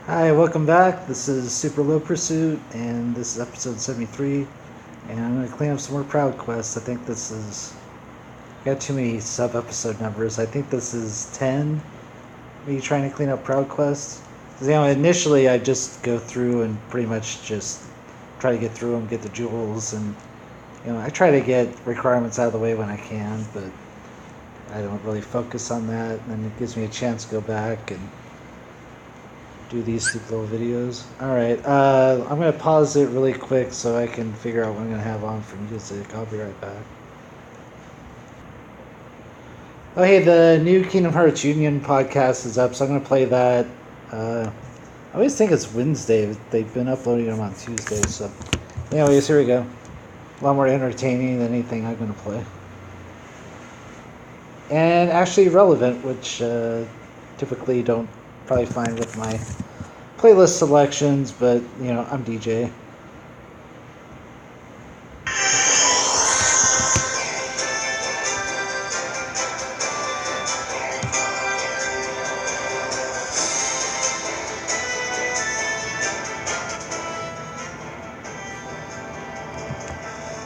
Hi, welcome back. This is Super Low Pursuit, and this is episode 73. And I'm going to clean up some more Proud Quests. I think this is. Got too many sub episode numbers. I think this is 10. Me trying to clean up Proud Quests. Initially I just go through and pretty much just try to get through them, get the jewels, and I try to get requirements out of the way when I can, but I don't really focus on that. And then it gives me a chance to go back and do these stupid little videos. Alright, I'm going to pause it really quick so I can figure out what I'm going to have on for music. I'll be right back. Oh, hey, the new Kingdom Hearts Union podcast is up, so I'm going to play that. I always think it's Wednesday. They've been uploading them on Tuesday, so... Anyways, here we go. A lot more entertaining than anything I'm going to play. And actually relevant, which typically don't probably find with my playlist selections, but, I'm DJ.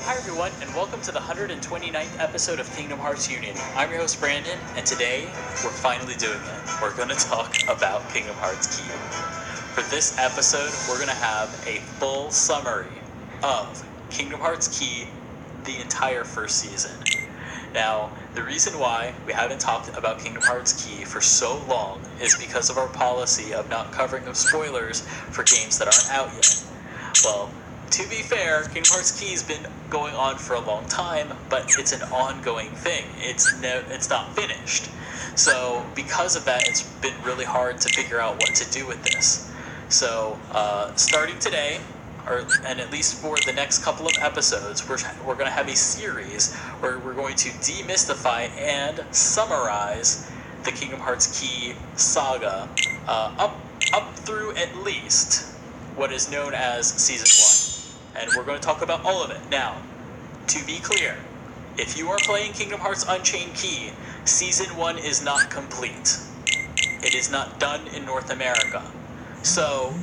Hi everyone, and welcome to the 129th episode of Kingdom Hearts Union. I'm your host Brandon, and today we're finally doing it. We're going to talk about Kingdom Hearts Key. For this episode, we're going to have a full summary of Kingdom Hearts Key, the entire first season. Now, the reason why we haven't talked about Kingdom Hearts Key for so long is because of our policy of not covering up spoilers for games that aren't out yet. Well, to be fair, Kingdom Hearts Key has been going on for a long time, but it's an ongoing thing. It's not finished. So because of that, it's been really hard to figure out what to do with this. So starting today, and at least for the next couple of episodes, we're going to have a series where we're going to demystify and summarize the Kingdom Hearts Key saga up through at least what is known as Season 1. And we're going to talk about all of it. Now, to be clear, if you are playing Kingdom Hearts Unchained Key, Season 1 is not complete. It is not done in North America. So,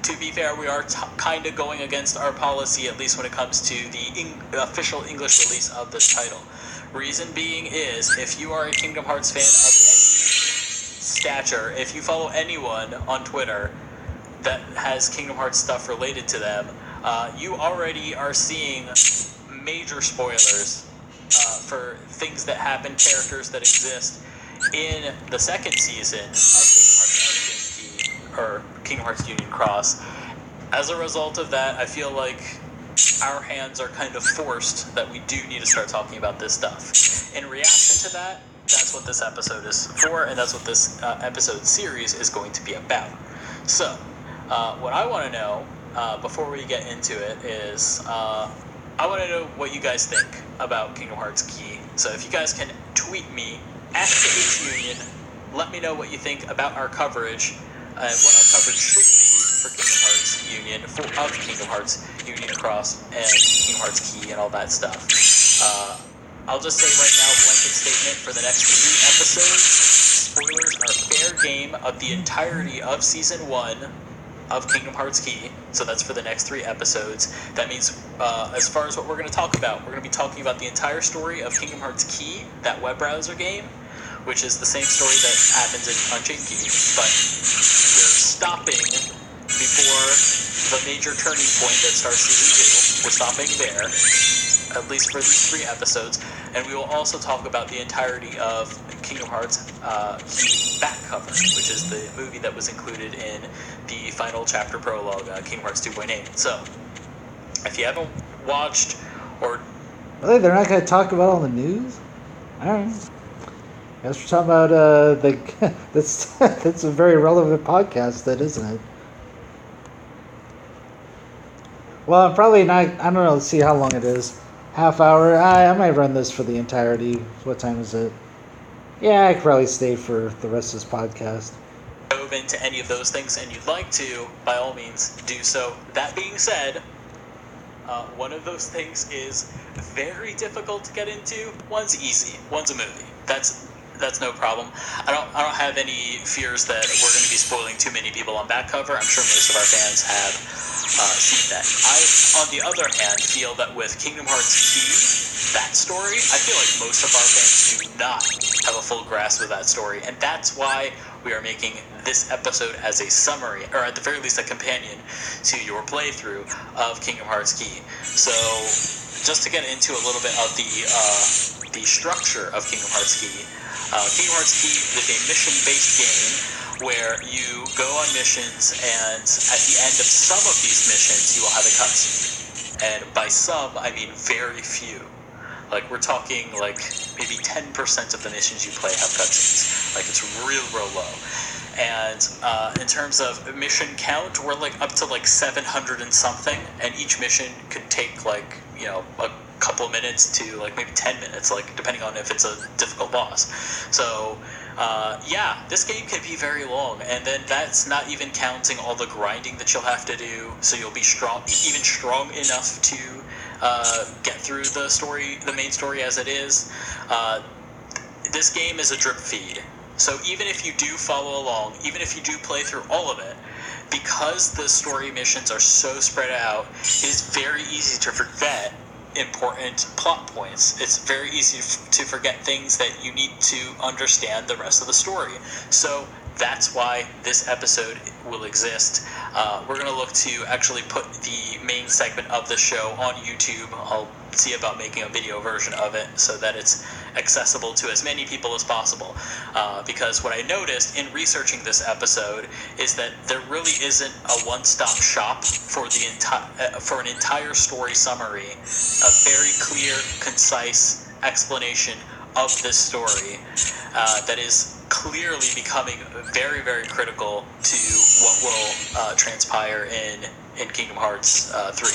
to be fair, we are kind of going against our policy, at least when it comes to the official English release of this title. Reason being is, if you are a Kingdom Hearts fan of any stature, if you follow anyone on Twitter that has Kingdom Hearts stuff related to them, you already are seeing major spoilers for things that happen, characters that exist in the second season of Kingdom Hearts Unchained Key, or Kingdom Hearts Union Cross. As a result of that, I feel like our hands are kind of forced that we do need to start talking about this stuff. In reaction to that, that's what this episode is for, and that's what this episode series is going to be about. So, what I want to know, before we get into it, is I want to know what you guys think about Kingdom Hearts Key. So if you guys can tweet me at KHUnion, let me know what you think about our coverage, what our coverage should be for Kingdom Hearts Union, of Kingdom Hearts Union Cross and Kingdom Hearts Key and all that stuff. I'll just say right now, blanket statement for the next 3 episodes, spoilers are fair game of the entirety of Season 1 of Kingdom Hearts Key, so that's for the next 3 episodes. That means, as far as what we're going to talk about, we're going to be talking about the entire story of Kingdom Hearts Key, that web browser game, which is the same story that happens in Unchained Key, but we're stopping before the major turning point that starts Season 2. We're stopping there, at least for these 3 episodes, and we will also talk about the entirety of Kingdom Hearts Key back cover, which is the movie that was included in the final chapter prologue, Kingdom Hearts 2.8. So, if you haven't watched or... Really? They're not going to talk about all the news? Alright. Guess we're talking about, that's a very relevant podcast, that, isn't it? Well, I'm probably not... I don't know, let's see how long it is. Half hour? I might run this for the entirety. What time is it? Yeah, I could probably stay for the rest of this podcast. Dove into any of those things and you'd like to, by all means, do so. That being said, one of those things is very difficult to get into. One's easy. One's a movie. That's That's no problem. I don't have any fears that we're going to be spoiling too many people on back cover. I'm sure most of our fans have seen that. I, on the other hand, feel that with Kingdom Hearts Key, that story, I feel like most of our fans do not have a full grasp of that story, and that's why we are making this episode as a summary, or at the very least a companion to your playthrough of Kingdom Hearts Key. So, just to get into a little bit of the structure of Kingdom Hearts Key, Kingdom Hearts Key is a mission-based game where you go on missions, and at the end of some of these missions, you will have a cutscene. And by some, I mean very few. Like, we're talking, like, maybe 10% of the missions you play have cutscenes. Like, it's real low. And in terms of mission count, we're, like, up to, like, 700 and something. And each mission could take, like, you know, a couple of minutes to, like, maybe 10 minutes, like, depending on if it's a difficult boss. So, yeah, this game can be very long. And then that's not even counting all the grinding that you'll have to do. So you'll be strong enough to get through the main story as it is. This game is a drip feed. So even if you do follow along, even if you do play through all of it, because the story missions are so spread out, it is very easy to forget important plot points. It's very easy to forget things that you need to understand the rest of the story. So that's why this episode will exist. We're going to look to actually put the main segment of the show on YouTube. I'll see about making a video version of it so that it's accessible to as many people as possible. Because what I noticed in researching this episode is that there really isn't a one-stop shop for an entire story summary, a very clear, concise explanation of this story that is clearly becoming very, very critical to what will transpire in Kingdom Hearts 3.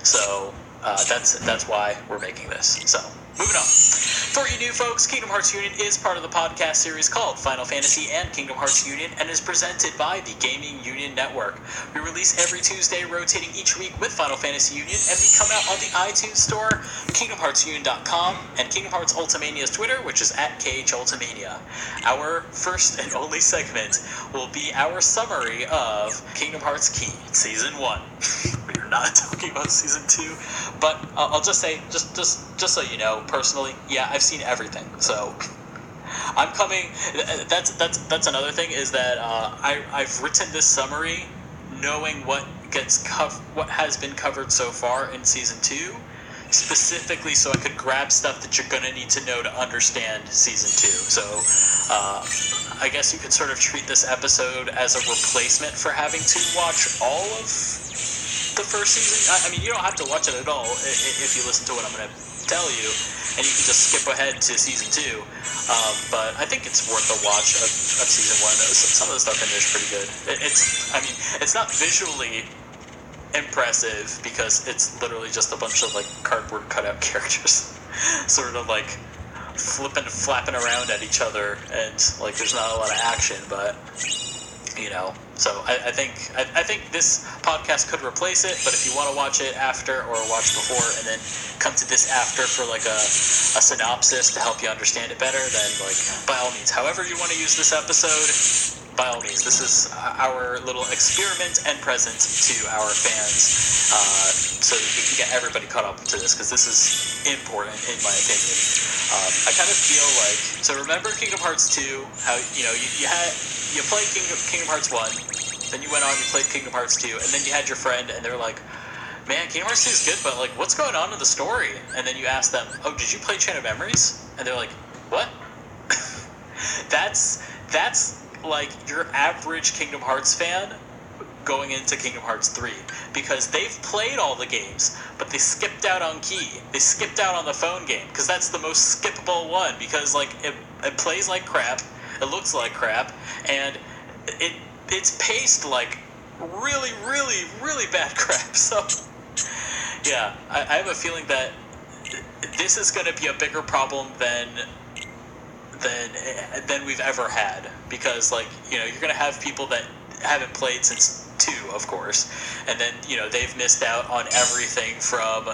So that's why we're making this. So, moving on. For you new folks, Kingdom Hearts Union is part of the podcast series called Final Fantasy and Kingdom Hearts Union and is presented by the Gaming Union Network. We release every Tuesday, rotating each week with Final Fantasy Union, and we come out on the iTunes Store, KingdomHeartsUnion.com, and Kingdom Hearts Ultimania's Twitter, which is at KHUltimania. Our first and only segment will be our summary of Kingdom Hearts Key, Season 1. We're not talking about Season 2, but I'll just say, just so you know, personally, yeah, I've seen everything, so I'm coming. That's another thing is that I've written this summary knowing what has been covered so far in Season 2, specifically so I could grab stuff that you're gonna need to know to understand Season 2. So I guess you could sort of treat this episode as a replacement for having to watch all of the first season. I mean, you don't have to watch it at all if you listen to what I'm going to tell you, and you can just skip ahead to Season 2. But I think it's worth a watch of Season 1. Some of the stuff in there is pretty good. It's not visually impressive because it's literally just a bunch of, like, cardboard cutout characters sort of, like, flapping around at each other, and, like, there's not a lot of action, but, you know. So I think this podcast could replace it, but if you want to watch it after or watch before and then come to this after for like a synopsis to help you understand it better, then like by all means. However you want to use this episode, by all means. This is our little experiment and present to our fans, so we can get everybody caught up to this, because this is important in my opinion. I kind of feel like, so remember Kingdom Hearts 2, how you played Kingdom Hearts 1, then you went on, you played Kingdom Hearts 2, and then you had your friend, and they're like, man, Kingdom Hearts 2 is good, but, like, what's going on in the story? And then you ask them, oh, did you play Chain of Memories? And they're like, what? That's like, your average Kingdom Hearts fan going into Kingdom Hearts 3, because they've played all the games, but they skipped out on Key. They skipped out on the phone game, because that's the most skippable one, because, like, it plays like crap, it looks like crap, and it's paced like really, really, really bad crap. So, yeah, I have a feeling that this is going to be a bigger problem than we've ever had, because, like, you know, you're going to have people that haven't played since 2, of course, and then, you know, they've missed out on everything from,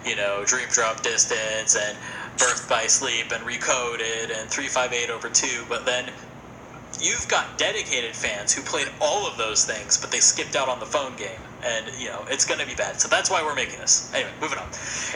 you know, Dream Drop Distance and Birth by Sleep and Recoded and 358 over 2, but then you've got dedicated fans who played all of those things, but they skipped out on the phone game. And, it's going to be bad. So that's why we're making this. Anyway, moving on.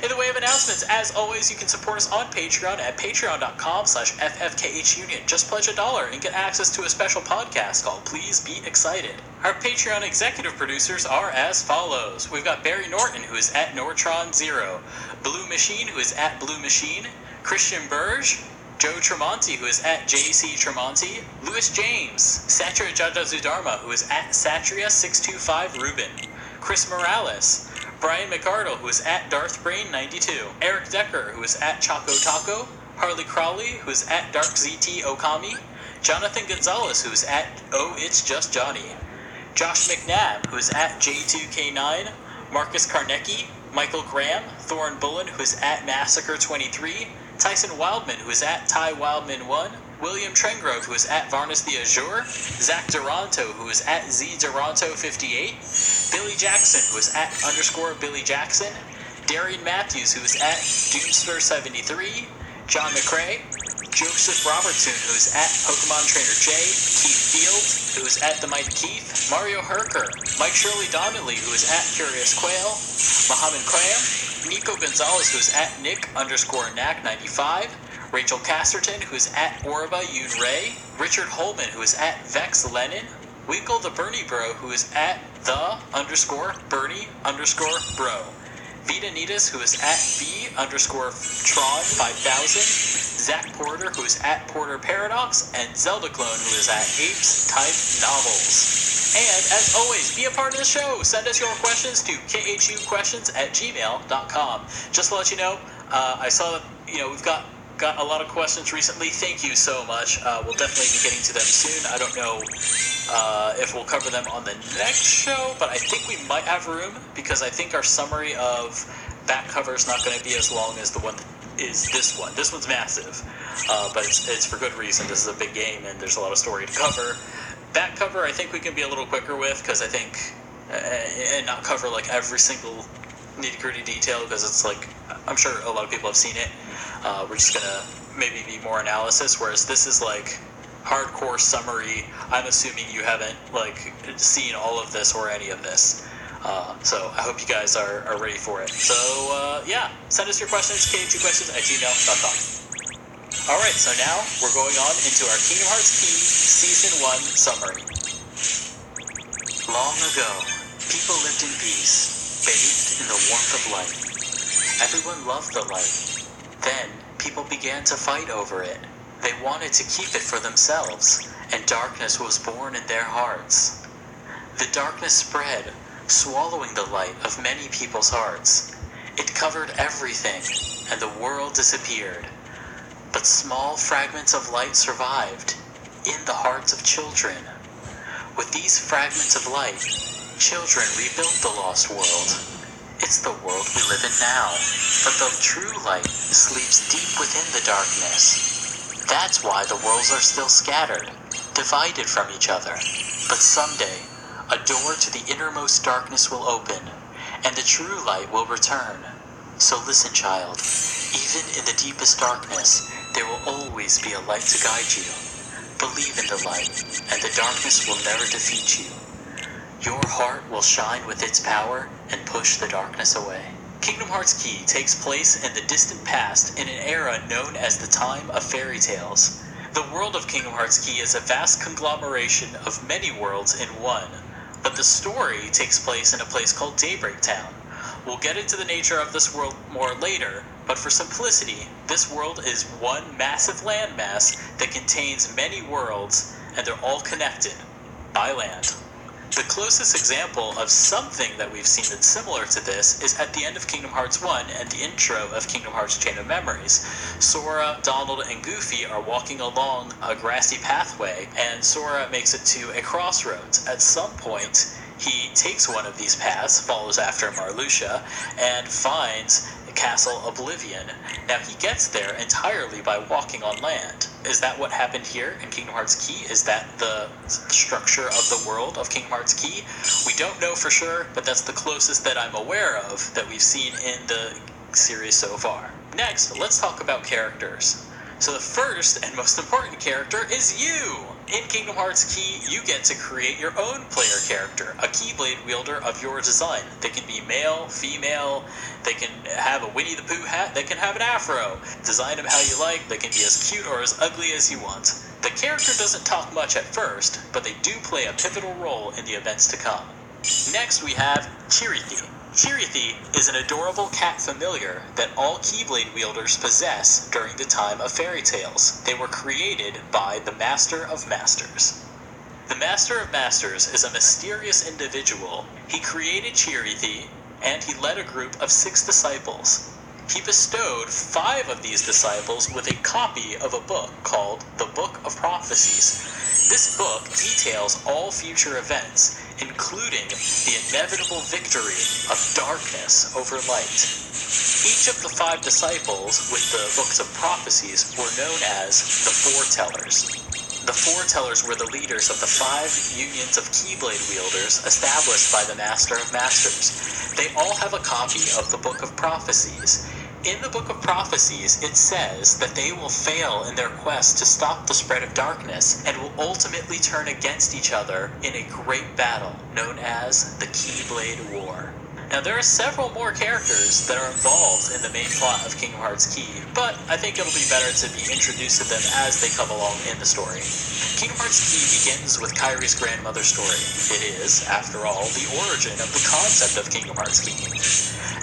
In the way of announcements, as always, you can support us on Patreon at patreon.com/FFKHUnion. Just pledge $1 and get access to a special podcast called Please Be Excited. Our Patreon executive producers are as follows. We've got Barry Norton, who is at Nortron0, Blue Machine, who is at Blue Machine, Christian Burge, Joe Tremonti, who is at JC Tremonti, Louis James, Satria Jajazudarma, who is at Satria625 Rubin, Chris Morales, Brian McArdle, who is at DarthBrain92, Eric Decker, who is at Choco Taco, Harley Crowley, who is at DarkZT Okami, Jonathan Gonzalez, who is at Oh It's Just Johnny, Josh McNabb, who is at J2K9, Marcus Karnecki, Michael Graham, Thorin Bullen, who is at Massacre23, Tyson Wildman, who is at Ty Wildman1, William Trengrove, who is at Varnus the Azure, Zach Duranto, who is at ZDuranto58, Billy Jackson, who is at _Billy Jackson, Darian Matthews, who is at Doomster73, John McRae, Joseph Robertson, who is at Pokemon Trainer J, Keith Fields, who is at The Mighty Keith, Mario Herker, Mike Shirley Donnelly, who is at Curious Quail, Mohammed Cram, Nico Gonzalez, who is at Nick_Knack95, Rachel Casterton, who is at Orba Yoon Ray, Richard Holman, who is at Vex Lennon, Winkle the Bernie Bro, who is at the_Bernie_Bro, Vita Nitas, who is at B_Tron5000, Zach Porter, who is at Porter Paradox, and Zelda Clone, who is at Apes Type Novels. And, as always, be a part of the show. Send us your questions to khuquestions@gmail.com. Just to let you know, I saw that, we've got a lot of questions recently. Thank you so much. We'll definitely be getting to them soon. I don't know if we'll cover them on the next show, but I think we might have room, because I think our summary of back cover is not going to be as long as the one that is this one. This one's massive, but it's for good reason. This is a big game, and there's a lot of story to cover. Back cover, I think we can be a little quicker with, because I think, and not cover like every single nitty-gritty detail, because it's like, I'm sure a lot of people have seen it. We're just gonna maybe be more analysis, whereas this is like hardcore summary. I'm assuming you haven't like seen all of this or any of this. So I hope you guys are ready for it. So yeah, send us your questions, khuquestions@gmail.com. Alright, so now we're going on into our Kingdom Hearts Key Season 1 summary. Long ago, people lived in peace, bathed in the warmth of light. Everyone loved the light. Then, people began to fight over it. They wanted to keep it for themselves, and darkness was born in their hearts. The darkness spread, swallowing the light of many people's hearts. It covered everything, and the world disappeared. But small fragments of light survived, in the hearts of children. With these fragments of light, children rebuilt the lost world. It's the world we live in now, but the true light sleeps deep within the darkness. That's why the worlds are still scattered, divided from each other. But someday, a door to the innermost darkness will open, and the true light will return. So listen, child, even in the deepest darkness, there will always be a light to guide you. Believe in the light, and the darkness will never defeat you. Your heart will shine with its power and push the darkness away. Kingdom Hearts Key takes place in the distant past in an era known as the time of fairy tales. The world of Kingdom Hearts Key is a vast conglomeration of many worlds in one, but the story takes place in a place called Daybreak Town. We'll get into the nature of this world more later, but for simplicity, this world is one massive landmass that contains many worlds, and they're all connected by land. The closest example of something that we've seen that's similar to this is at the end of Kingdom Hearts 1 and the intro of Kingdom Hearts Chain of Memories. Sora, Donald, and Goofy are walking along a grassy pathway, and Sora makes it to a crossroads. At some point, he takes one of these paths, follows after Marluxia, and finds Castle Oblivion. Now, he gets there entirely by walking on land. Is that what happened here in Kingdom Hearts Key? Is that the structure of the world of Kingdom Hearts Key? We don't know for sure, but that's the closest that I'm aware of that we've seen in the series so far. Next, let's talk about characters. So the first and most important character is you! In Kingdom Hearts Key, you get to create your own player character, a Keyblade wielder of your design. They can be male, female, they can have a Winnie the Pooh hat, they can have an afro. Design them how you like, they can be as cute or as ugly as you want. The character doesn't talk much at first, but they do play a pivotal role in the events to come. Next we have Chirithy. Chirithy is an adorable cat familiar that all Keyblade wielders possess during the time of fairy tales. They were created by the Master of Masters. The Master of Masters is a mysterious individual. He created Chirithy, and he led a group of 6 disciples. He bestowed 5 of these disciples with a copy of a book called the Book of Prophecies. This book details all future events, including the inevitable victory of darkness over light. Each of the 5 disciples with the Books of Prophecies were known as the Foretellers. The Foretellers were the leaders of the 5 unions of Keyblade wielders established by the Master of Masters. They all have a copy of the Book of Prophecies. In the Book of Prophecies, it says that they will fail in their quest to stop the spread of darkness and will ultimately turn against each other in a great battle known as the Keyblade War. Now, there are several more characters that are involved in the main plot of Kingdom Hearts Key, but I think it'll be better to be introduced to them as they come along in the story. Kingdom Hearts Key begins with Kairi's grandmother's story. It is, after all, the origin of the concept of Kingdom Hearts Key.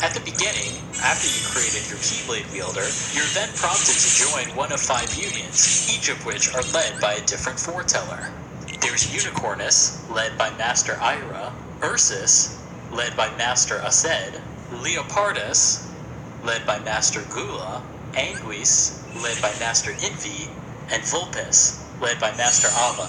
At the beginning, after you created your Keyblade wielder, you're then prompted to join one of 5 unions, each of which are led by a different foreteller. There's Unicornus, led by Master Ira, Ursus, led by Master Aced, Leopardus, led by Master Gula, Anguis, led by Master Envy, and Vulpes, led by Master Ava.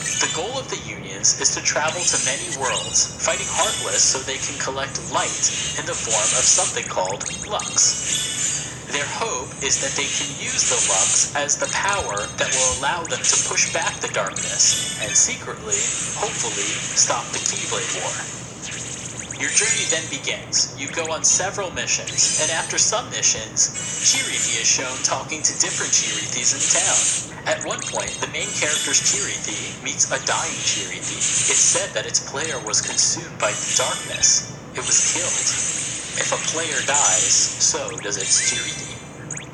The goal of the unions is to travel to many worlds, fighting Heartless so they can collect light in the form of something called Lux. Their hope is that they can use the Lux as the power that will allow them to push back the darkness, and secretly, hopefully, stop the Keyblade War. Your journey then begins. You go on several missions, and after some missions, Chirithy is shown talking to different Chirithys in town. At one point, the main character's Chirithy meets a dying Chirithy. It's said that its player was consumed by the darkness. It was killed. If a player dies, so does its Chirithy.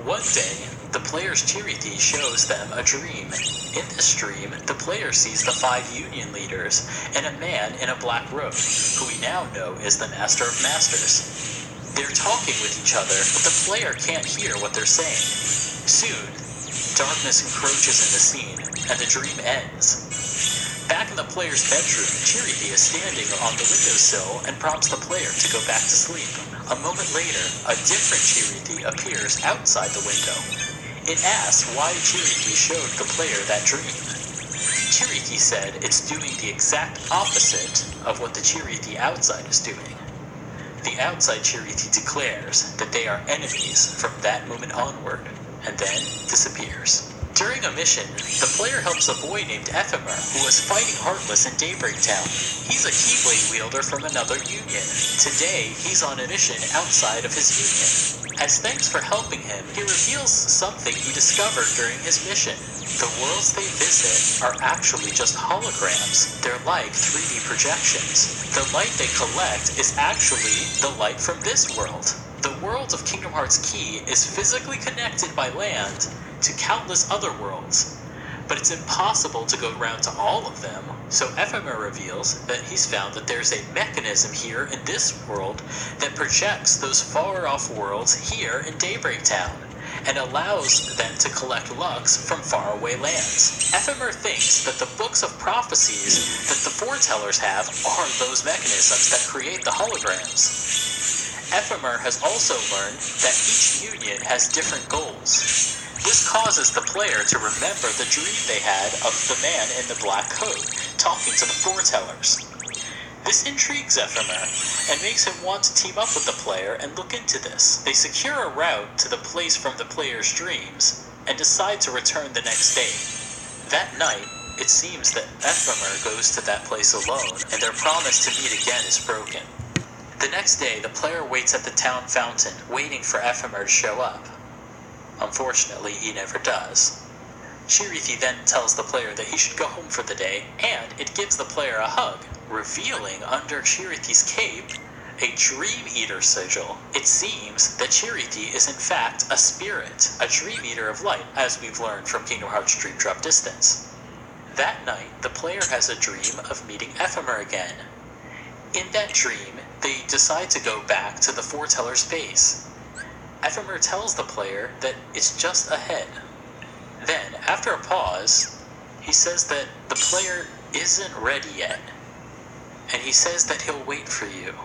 One day, the player's Chirithy shows them a dream. In this dream, the player sees the 5 union leaders and a man in a black robe, who we now know is the Master of Masters. They're talking with each other, but the player can't hear what they're saying. Soon, darkness encroaches in the scene, and the dream ends. Back in the player's bedroom, Chirithy is standing on the windowsill and prompts the player to go back to sleep. A moment later, a different Chirithy appears outside the window. It asks why Chirithy showed the player that dream. Chirithy said it's doing the exact opposite of what the Chirithy outside is doing. The outside Chirithy declares that they are enemies from that moment onward, and then disappears. During a mission, the player helps a boy named Ephemer, who was fighting Heartless in Daybreak Town. He's a Keyblade wielder from another union. Today, he's on a mission outside of his union. As thanks for helping him, he reveals something he discovered during his mission. The worlds they visit are actually just holograms. They're like 3D projections. The light they collect is actually the light from this world. The world of Kingdom Hearts Key is physically connected by land to countless other worlds, but it's impossible to go around to all of them. So Ephemer reveals that he's found that there's a mechanism here in this world that projects those far-off worlds here in Daybreak Town, and allows them to collect Lux from faraway lands. Ephemer thinks that the Books of Prophecies that the Foretellers have are those mechanisms that create the holograms. Ephemer has also learned that each union has different goals. This causes the player to remember the dream they had of the man in the black coat, talking to the Foretellers. This intrigues Ephemer, and makes him want to team up with the player and look into this. They secure a route to the place from the player's dreams, and decide to return the next day. That night, it seems that Ephemer goes to that place alone, and their promise to meet again is broken. The next day, the player waits at the town fountain, waiting for Ephemer to show up. Unfortunately, he never does. Chirithi then tells the player that he should go home for the day, and it gives the player a hug, revealing under Chirithi's cape a Dream Eater sigil. It seems that Chirithi is in fact a spirit, a Dream Eater of light, as we've learned from Kingdom Hearts Dream Drop Distance. That night, the player has a dream of meeting Ephemer again. In that dream, they decide to go back to the Foreteller's base. Ephemer tells the player that it's just ahead. Then, after a pause, he says that the player isn't ready yet, and he says that he'll wait for you.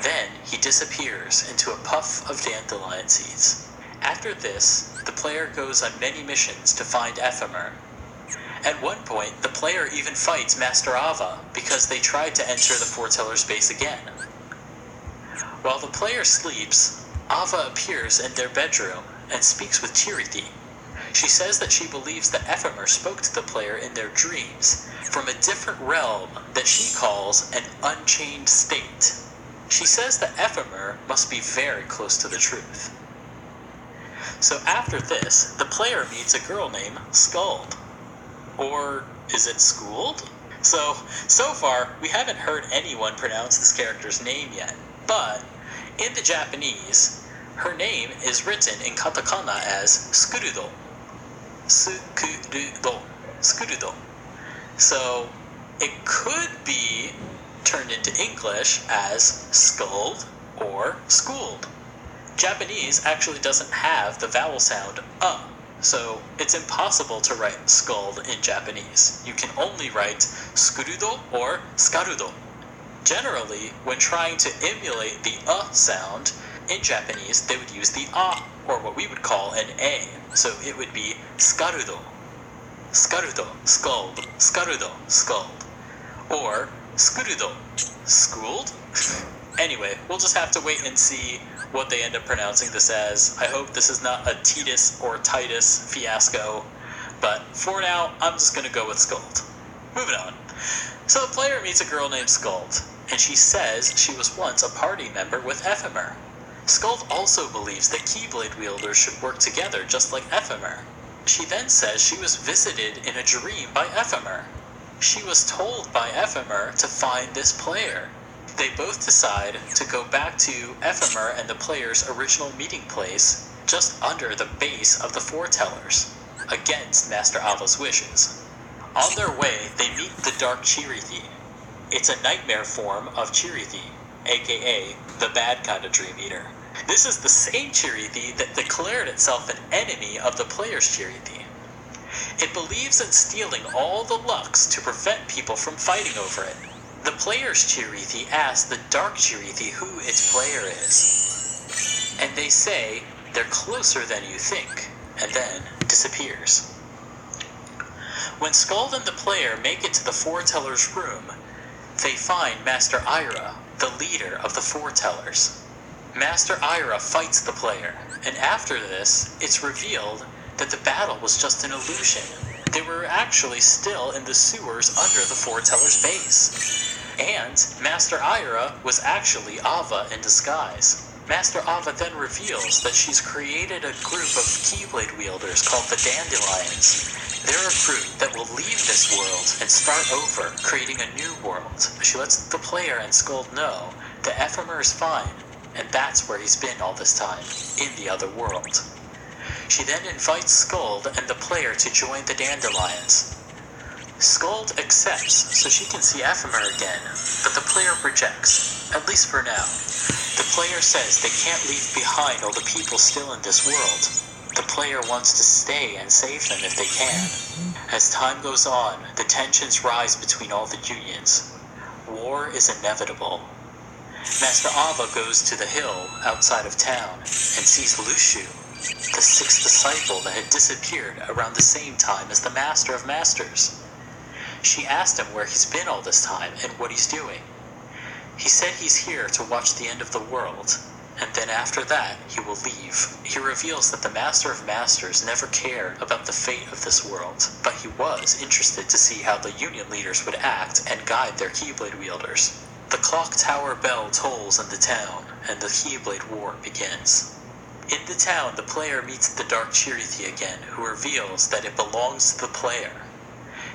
Then, he disappears into a puff of dandelion seeds. After this, the player goes on many missions to find Ephemer. At one point, the player even fights Master Ava because they tried to enter the Foreteller's base again. While the player sleeps, Ava appears in their bedroom and speaks with Chirithi. She says that she believes that Ephemer spoke to the player in their dreams from a different realm that she calls an unchained state. She says that Ephemer must be very close to the truth. So after this, the player meets a girl named Skuld. Or is it Schooled? So far, we haven't heard anyone pronounce this character's name yet, but in the Japanese, her name is written in katakana as Skurudo. Skurudo. So it could be turned into English as Skuld or Schooled. Japanese actually doesn't have the vowel sound so it's impossible to write Skuld in Japanese. You can only write Skurudo or Skarudo. Generally, when trying to emulate the sound in Japanese, they would use the or what we would call an a. So it would be Skarudo, Skarudo, Skuld, Skarudo, Skuld. Or Skurudo, Schooled? Anyway, we'll just have to wait and see what they end up pronouncing this as. I hope this is not a Titus or Titus fiasco, but for now, I'm just going to go with Skuld. Moving on. So the player meets a girl named Skuld, and she says she was once a party member with Ephemer. Skuld also believes that Keyblade wielders should work together just like Ephemer. She then says she was visited in a dream by Ephemer. She was told by Ephemer to find this player. They both decide to go back to Ephemer and the player's original meeting place, just under the base of the Foretellers, against Master Ava's wishes. On their way, they meet the Dark Chirithi. It's a nightmare form of Chirithi, aka the bad kind of Dream Eater. This is the same Chirithi that declared itself an enemy of the player's Chirithi. It believes in stealing all the Lux to prevent people from fighting over it. The player's Chirithi asks the Dark Chirithi who its player is, and they say they're closer than you think, and then disappears. When Skuld and the player make it to the Foreteller's room, they find Master Ira, the leader of the Foretellers. Master Ira fights the player, and after this, it's revealed that the battle was just an illusion. They were actually still in the sewers under the Foreteller's base. And Master Ira was actually Ava in disguise. Master Ava then reveals that she's created a group of Keyblade wielders called the Dandelions. They're a group that will leave this world and start over, creating a new world. She lets the player and Skuld know that Ephemer is fine, and that's where he's been all this time, in the other world. She then invites Skuld and the player to join the Dandelions. Skuld accepts so she can see Ephemer again, but the player rejects, at least for now. The player says they can't leave behind all the people still in this world. The player wants to stay and save them if they can. As time goes on, the tensions rise between all the unions. War is inevitable. Master Ava goes to the hill outside of town and sees Lushu, the sixth disciple that had disappeared around the same time as the Master of Masters. She asked him where he's been all this time and what he's doing. He said he's here to watch the end of the world, and then after that, he will leave. He reveals that the Master of Masters never cared about the fate of this world, but he was interested to see how the Union leaders would act and guide their Keyblade wielders. The clock tower bell tolls in the town, and the Keyblade War begins. In the town, the player meets the Dark Chirithi again, who reveals that it belongs to the player.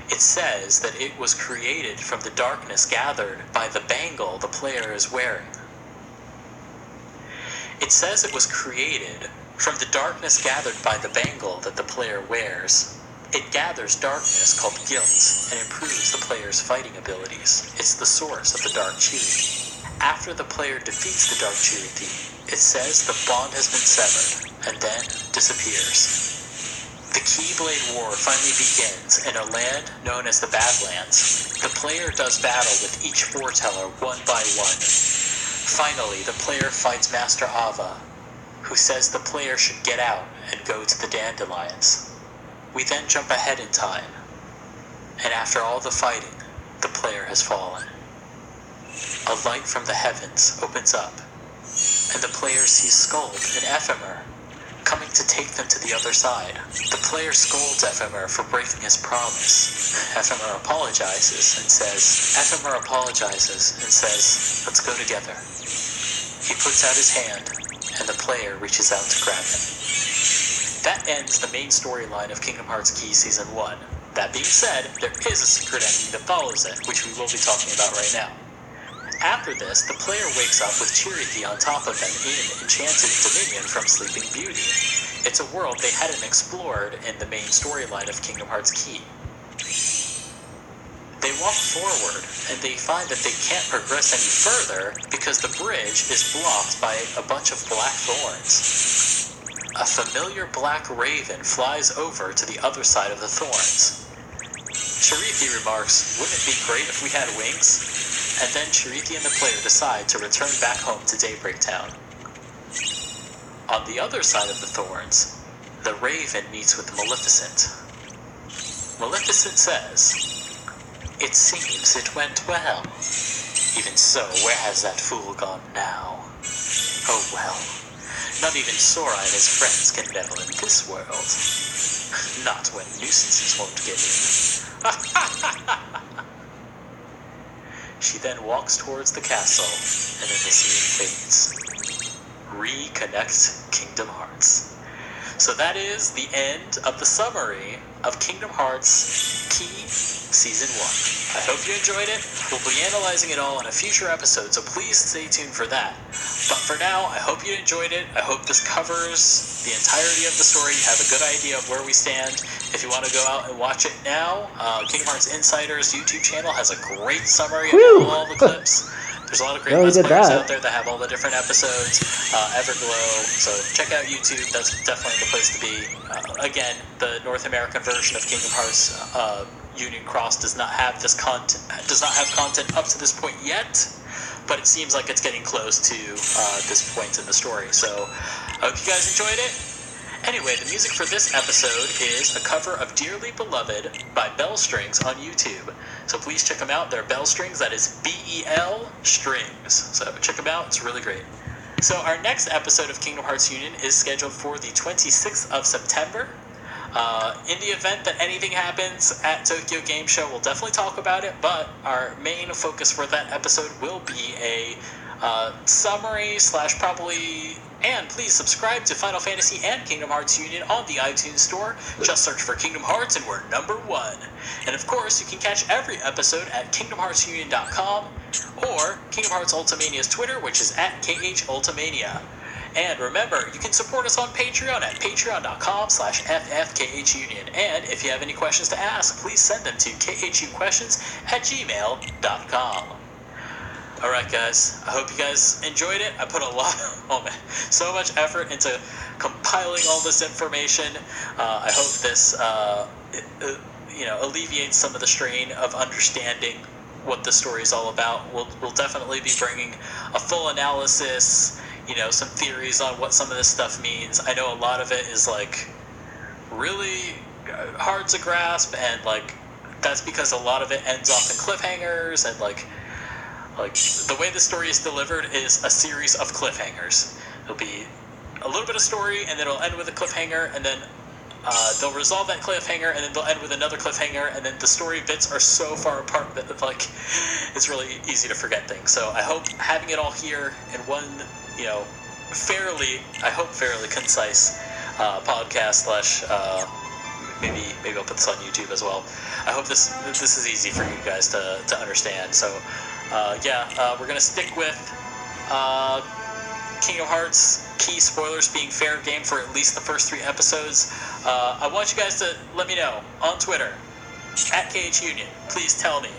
It says that it was created from the darkness gathered by the bangle the player is wearing. It says it was created from the darkness gathered by the bangle that the player wears. It gathers darkness called guilt and improves the player's fighting abilities. It's the source of the Dark Chirithi. After the player defeats the Dark Chirithi, it says the bond has been severed and then disappears. The Keyblade War finally begins in a land known as the Badlands. The player does battle with each foreteller one by one. Finally, the player fights Master Ava, who says the player should get out and go to the Dandelions. We then jump ahead in time, and after all the fighting, the player has fallen. A light from the heavens opens up, and the player sees Skuld and Ephemer coming to take them to the other side. The player scolds Ephemer for breaking his promise. Ephemer apologizes and says, let's go together. He puts out his hand, and the player reaches out to grab him. That ends the main storyline of Kingdom Hearts Key Season 1. That being said, there is a secret ending that follows it, which we will be talking about right now. After this, the player wakes up with Chirithi on top of them in Enchanted Dominion from Sleeping Beauty. It's a world they hadn't explored in the main storyline of Kingdom Hearts Key. They walk forward, and they find that they can't progress any further because the bridge is blocked by a bunch of black thorns. A familiar black raven flies over to the other side of the thorns. Chirithi remarks, "Wouldn't it be great if we had wings?" And then Chirithi and the player decide to return back home to Daybreak Town. On the other side of the thorns, the raven meets with Maleficent. Maleficent says, "It seems it went well. Even so, where has that fool gone now? Oh well, not even Sora and his friends can meddle in this world. Not when nuisances won't get in." She then walks towards the castle, and then the scene fades. Reconnect Kingdom Hearts. So that is the end of the summary of Kingdom Hearts Key Season 1. I hope you enjoyed it. We'll be analyzing it all in a future episode, so please stay tuned for that. But for now, I hope you enjoyed it. I hope this covers the entirety of the story. You have a good idea of where we stand. If you want to go out and watch it now, Kingdom Hearts Insider's YouTube channel has a great summary of all the clips. There's a lot of great Let's Players out there that have all the different episodes. Everglow, so check out YouTube. That's definitely the place to be. Again, the North American version of Kingdom Hearts Union Cross does not have content up to this point yet, but it seems like it's getting close to this point in the story. So I hope you guys enjoyed it. Anyway, the music for this episode is a cover of Dearly Beloved by Bell Strings on YouTube. So please check them out. They're Bell Strings, that is B-E-L Strings. So check them out, it's really great. So our next episode of Kingdom Hearts Union is scheduled for the 26th of September. In the event that anything happens at Tokyo Game Show, we'll definitely talk about it, but our main focus for that episode will be a summary / probably... And please subscribe to Final Fantasy and Kingdom Hearts Union on the iTunes Store. Just search for Kingdom Hearts and we're #1. And of course, you can catch every episode at KingdomHeartsUnion.com or Kingdom Hearts Ultimania's Twitter, which is at KHUltimania. And remember, you can support us on Patreon at patreon.com/FFKHUnion. And if you have any questions to ask, please send them to khuquestions@gmail.com. Alright guys, I hope you guys enjoyed it. I put so much effort into compiling all this information. I hope this alleviates some of the strain of understanding what the story is all about. We'll definitely be bringing a full analysis, some theories on what some of this stuff means. I know a lot of it is really hard to grasp, and that's because a lot of it ends off in cliffhangers, and the way the story is delivered is a series of cliffhangers. It'll be a little bit of story, and then it'll end with a cliffhanger, and then they'll resolve that cliffhanger, and then they'll end with another cliffhanger, and then the story bits are so far apart that it's really easy to forget things. So I hope having it all here in one, fairly concise podcast slash maybe I'll put this on YouTube as well. I hope this is easy for you guys to understand. So we're gonna stick with Kingdom Hearts key spoilers being fair game for at least the first 3 episodes. I want you guys to let me know on Twitter @KHUnion. Please tell me,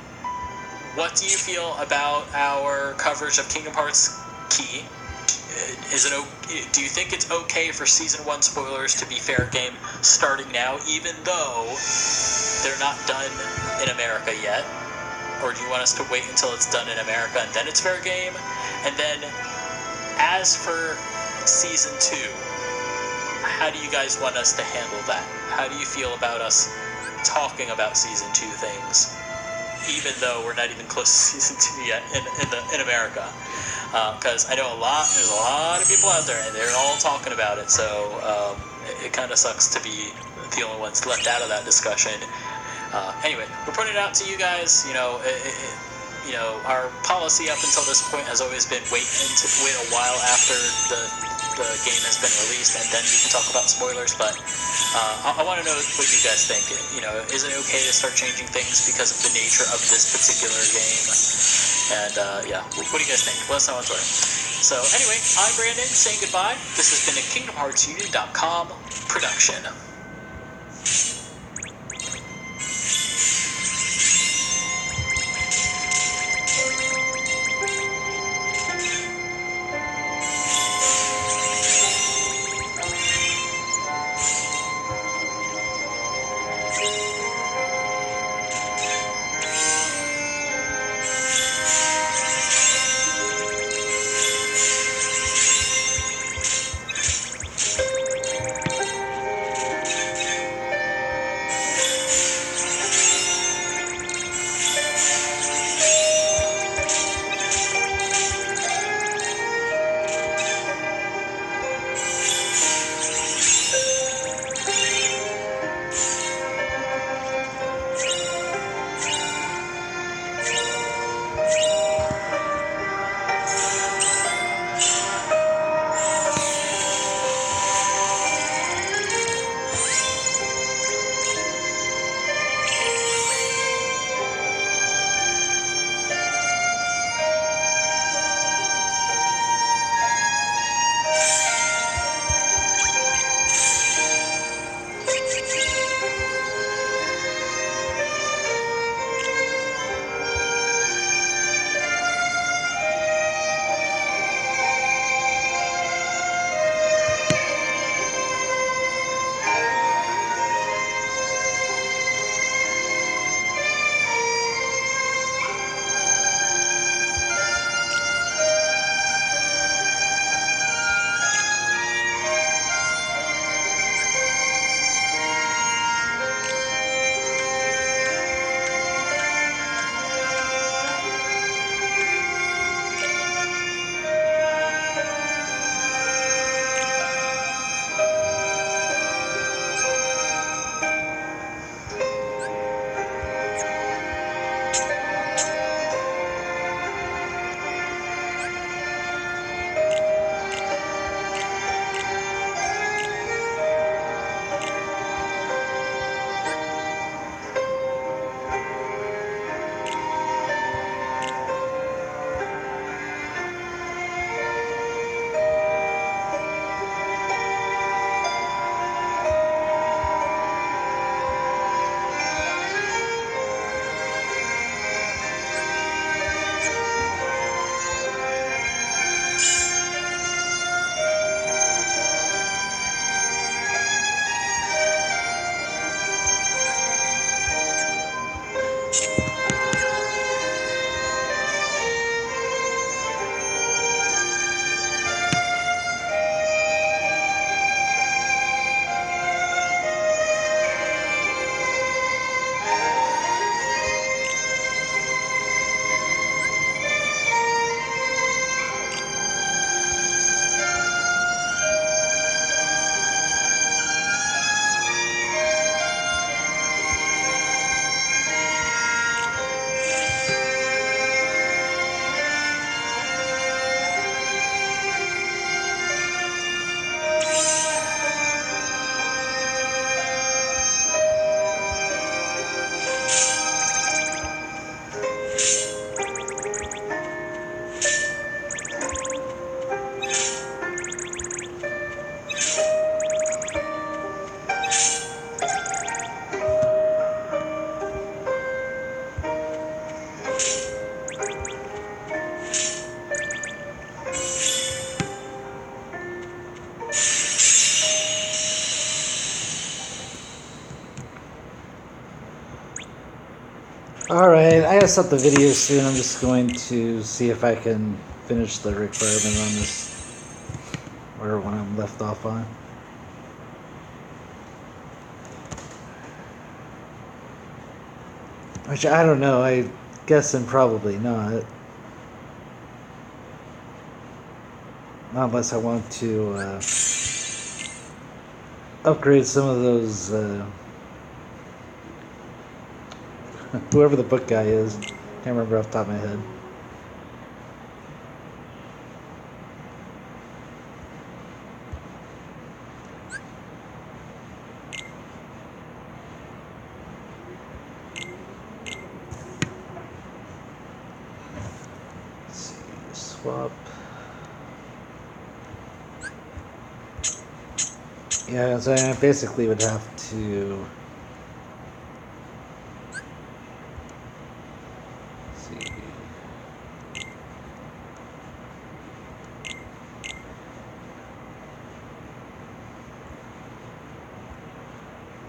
what do you feel about our coverage of Kingdom Hearts Key? Do you think it's okay for Season 1 spoilers to be fair game starting now, even though they're not done in America yet? Or do you want us to wait until it's done in America and then it's fair game? And then, as for Season 2, how do you guys want us to handle that? How do you feel about us talking about Season 2 things, even though we're not even close to Season 2 yet in America? Because I know there's a lot of people out there, and they're all talking about it, so it kind of sucks to be the only ones left out of that discussion. Anyway, we're putting it out to you guys. Our policy up until this point has always been wait a while after the game has been released, and then we can talk about spoilers. But I want to know what you guys think. Is it okay to start changing things because of the nature of this particular game? And what do you guys think? Let us know on Twitter. So anyway, I'm Brandon saying goodbye. This has been a KingdomHeartsUnion.com production. Alright, I gotta stop the video soon. I'm just going to see if I can finish the requirement on this, or when I'm left off on. Which I don't know, I guessing probably not. Not unless I want to upgrade some of those, whoever the book guy is. Can't remember off the top of my head. Let's see, swap. Yeah, so I basically would have to see.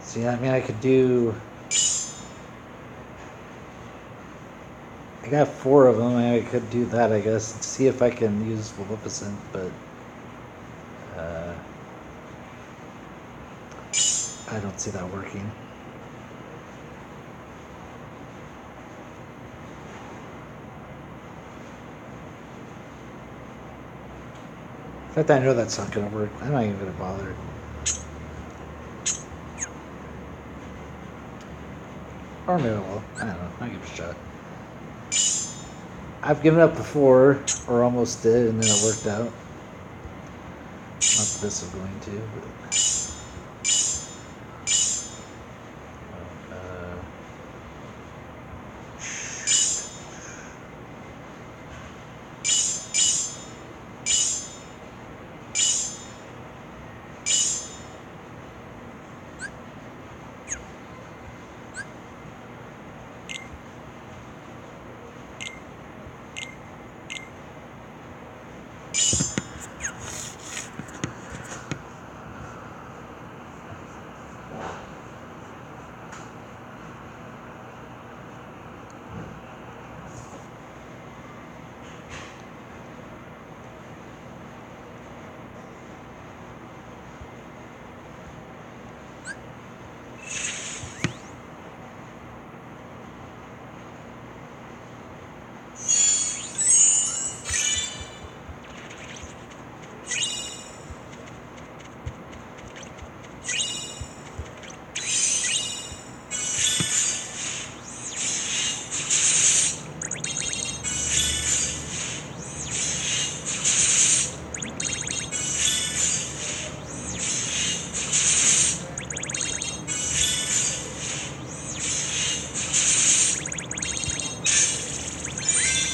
See, I mean, I could do. I got 4 of them. I could do that, I guess. See if I can use Maleficent, but I don't see that working. In fact, I know that's not going to work. I'm not even going to bother. Or maybe I will. I don't know. I'll give it a shot. I've given up before, or almost did, and then it worked out. Not that this is going to, but...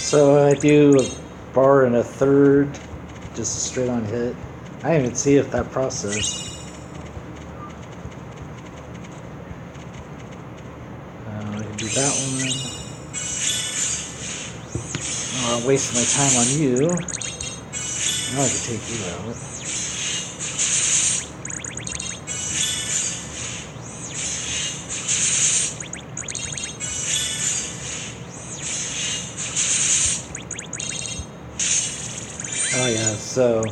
So I do a bar and a third, just a straight on hit. I didn't even see if that processed. I can do that one. Oh, I'm wasting my time on you. Now I can take you out. Oh yeah, so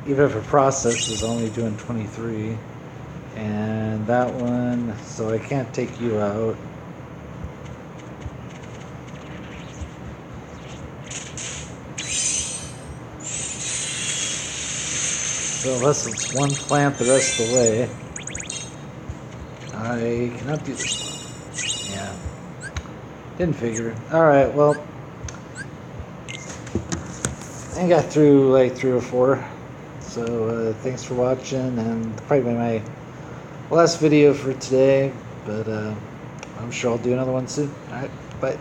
even if a process is only doing 23, and that one, so I can't take you out. So unless it's one plant the rest of the way, I cannot do this one. Yeah, didn't figure. Alright, well, I got through like 3 or 4, so thanks for watching, and probably my last video for today, but I'm sure I'll do another one soon. Alright, bye.